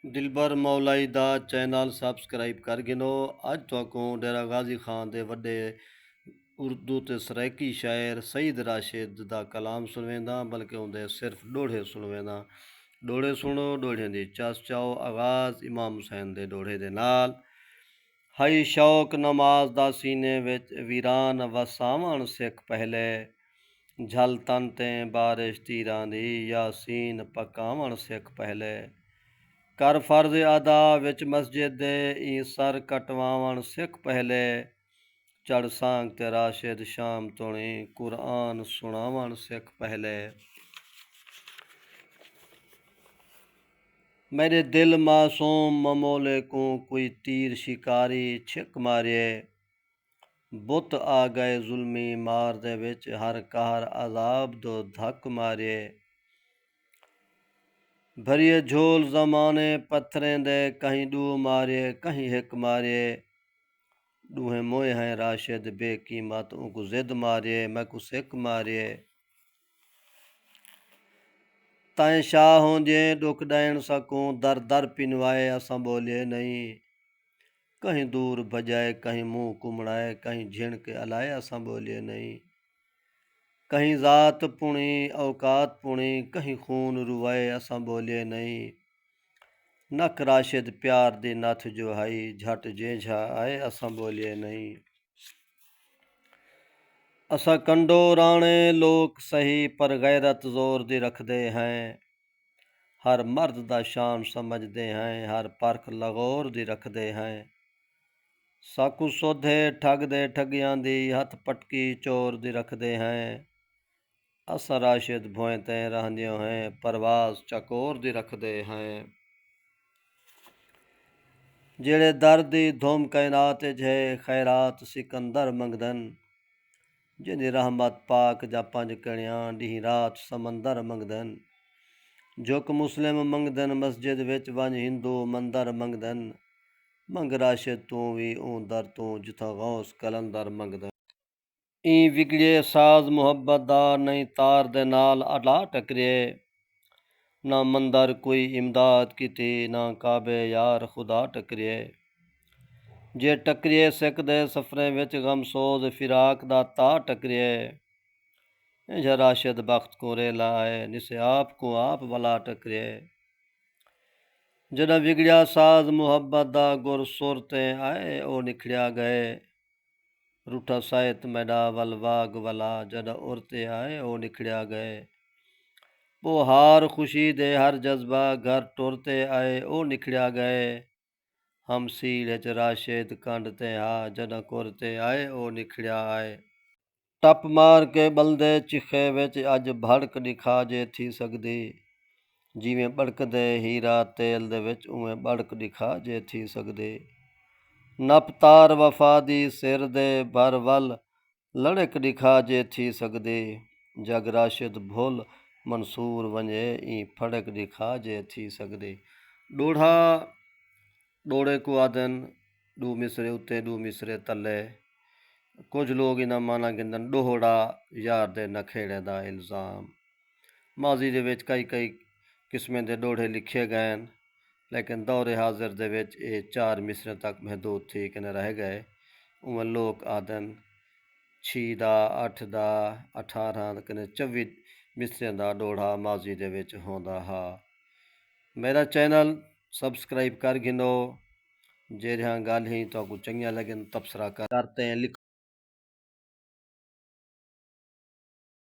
ਦਿਲਬਰ ਮੌਲਾਈ ਦਾ channel subscribe ਕਰ ਗਿਨੋ। ਅੱਜ ਤੁਹਾਨੂੰ ਡੇਰਾ ਗਾਜ਼ੀ ਖਾਨ ਦੇ ਵੱਡੇ ਉਰਦੂ ਤੇ ਸਰਾਇਕੀ ਸ਼ਾਇਰ ਸਈਦ ਰਾਸ਼ਿਦ ਦਾ ਕਲਾਮ ਸੁਣਵੇਂਦਾ, ਬਲਕਿ ਉਹਦੇ ਸਿਰਫ ਦੋਹੜੇ ਸੁਣਵੇਂਦਾ। ਦੋਹੜੇ ਸੁਣੋ, ਦੋਹੜਿਆਂ ਦੀ ਚਸ ਚਾਓ। ਆਗਾਜ਼ ਇਮਾਮ ਹੁਸੈਨ ਦੇ ਦੋਹੜੇ ਦੇ ਨਾਲ। ਹਈ ਸ਼ੌਕ ਨਮਾਜ਼ ਦਾ ਸੀਨੇ ਵਿੱਚ, ਵੀਰਾਨ ਵਸਾਵਣ ਸਿੱਖ ਪਹਿਲੇ। ਝਲ ਤਨ ਤੇ ਬਾਰਿਸ਼ ਤੀਰਾਂ ਦੀ, ਯਾਸੀਨ ਪਕਾਵਣ ਸਿੱਖ ਪਹਿਲੇ। ਕਰ ਫਰਜ਼ ਅਦਾ ਵਿੱਚ ਮਸਜਿਦ ਦੇ, ਈ ਸਰ ਕਟਵਾਵਣ ਸਿੱਖ ਪਹਿਲੇ। ਚੜ ਸਾਂਗ ਤੇ ਰਾਸ਼ਿਦ ਸ਼ਾਮ ਤੋਣੀ, ਕੁਰਾਨ ਸੁਣਾਵਣ ਸਿੱਖ ਪਹਿਲੇ। मेरे दिल मासूम ममोले को कोई तीर शिकारी छिक मारिए। बुत आ गए जुल्मी मार दे विच, हर कहर अजाब दो धक मारिए। भरिए झोल जमाने पत्थरें दे, कहीं डू मारिए कहीं हिक मारिए। डूहे मोए हैं राशिद बेकीमत, उनको जिद मारिए मैं को सिक मारिए। ताए शाह होंदे दुख दैन सकूं, दर दर पिनवाए असां बोलिए नहीं। कहीं दूर भजाए कहीं मुँह कुमड़ाए, कहीं झिणक अलाए असां बोलिए नहीं। कहीं ज़ात पुणी औकात पुणी, कहीं खून रुवाए असां बोलिए नहीं। नक राशिद प्यार दी नथ जो हाई, झट जेझा आए असां बोलिए नहीं। असा कंडो राणे लोक सही, पर गैरत जोर दी रखदे हैं। हर मर्द दा शान समझदे हैं, हर परख लगोर दी रखदे हैं। साकू सोधे ठगदे ठगियां दी, हथ पटकी चोर दी रखदे हैं। असा राशिद भोएं ते रहंदियों हैं, परवाज चकोर दी रखदे हैं। जेड़े दर दी धुम कायनात च है, खैरात सिकंदर मंगदन। जिंदी रहमत पाक जा पंज कणियां, डी रात समंदर मंगदन। झुक मुस्लिम मंगदन मस्जिद विच, वंज हिंदू मंदर मंगदन। मंग राशिद तू भी ऊं दर तू, जिथों गौस कलंदर मंगदन। ई विगड़े साज मुहब्बत दा, नहीं तार दे नाल अला टकरिए। ना मंदर कोई इमदाद कीती, ना काबे यार खुदा टकरिए। जे टकरिए सिकदे सफरें विच, गमसोज फिराक दा ता टकरिए। इंझ राशिद बख्त को रेला है, निसे आप को आप वला टकरिए। जदा विगड़िया साज मुहब्बत दा, गुर सुर ते आए ओ निखड़िया गए। रूठा साहित मैडा वल वाग वला, जदा उरते आए ओ निखड़िया गए। वो हार खुशी दे हर जज्बा, घर टुरते आए ओ निखड़िया गए। हम सीढ़ च राशिद कंड ते आ, जदा कुरते आए ओ निखड़िया आए। टप मार के बलदे चिखे विच, अज भड़क दिखा जे थी सकदी। जिवें भड़कदे हीरा तेल दे विच, उवें भड़क दिखा जे थी सकदी। नप तार वफा दी सिर दे भर वल, लड़क दिखा जे थी सकदी। जग राशिद भुल मंसूर वंजे, ई फड़क दिखा जे थी सकदी। डोढ़ा डोड़े को आदन, डू मिसरे उत्ते डू मिसरे तले। कुछ लोग इन्हां माना गिंदन डोहड़ा यार दे नखेड़े दा इल्ज़ाम। माजी दे विच कई किस्में दे डोड़े लिखे गए, लेकिन दौरे हाजिर दे विच ये 4 मिसरे तक महदूद थी कने रह गए। उवें लोग आदन 6 दा 8 दा 18 कने 24 मिसरें दा डोड़ा माजी दे विच होंदा हा। मेरा चैनल सब्सक्राइब कर गिनो। जेरियां गल ही तो चंगियां लगन तबसरा करते हैं।